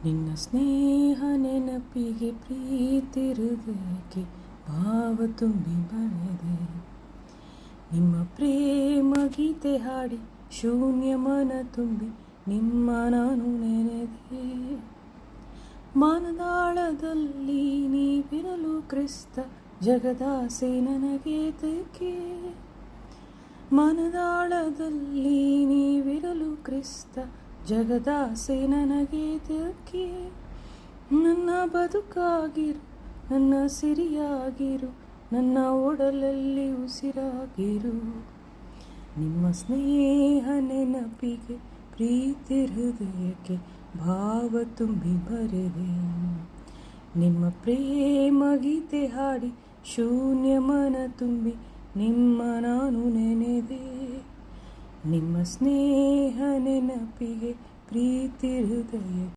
ನಿನ್ನ ಸ್ನೇಹ ನೆನಪಿಗೆ ಪ್ರೀತಿ ಹೃದಯಕ್ಕೆ ಭಾವ ತುಂಬಿ ಬರೆದೆ. ನಿಮ್ಮ ಪ್ರೇಮ ಗೀತೆ ಹಾಡಿ ಶೂನ್ಯ ಮನ ತುಂಬಿ ನಿಮ್ಮ ನಾನು ನೆನೆದೆ. ಮನದಾಳದಲ್ಲಿ ನೀವಿರಲು ಕ್ರಿಸ್ತ, ಜಗದಾಸೆ ನನಗೇತಕ್ಕೆ. ಮನದಾಳದಲ್ಲಿ ನೀವಿರಲು ಕ್ರಿಸ್ತ, ಜಗದಾಸೆ ನನಗೇತಕ್ಕೆ. ನನ್ನ ಬದುಕಾಗಿರು, ನನ್ನ ಸಿರಿಯಾಗಿರು, ನನ್ನ ಒಡಲಲ್ಲಿ ಉಸಿರಾಗಿರು. ನಿಮ್ಮ ಸ್ನೇಹ ನೆನಪಿಗೆ ಪ್ರೀತಿ ಹೃದಯಕ್ಕೆ ಭಾವ ತುಂಬಿ ಬರೆದೆ. ನಿಮ್ಮ ಪ್ರೇಮ ಗೀತೆ ಹಾಡಿ ಶೂನ್ಯ ಮನ ತುಂಬಿ ನಿಮ್ಮ ನಾನು ನೆನೆದೆ. ನಿಮ್ಮ ಸ್ನೇಹ ನೆನಪಿಗೆ ಪ್ರೀತಿ ಹೃದಯ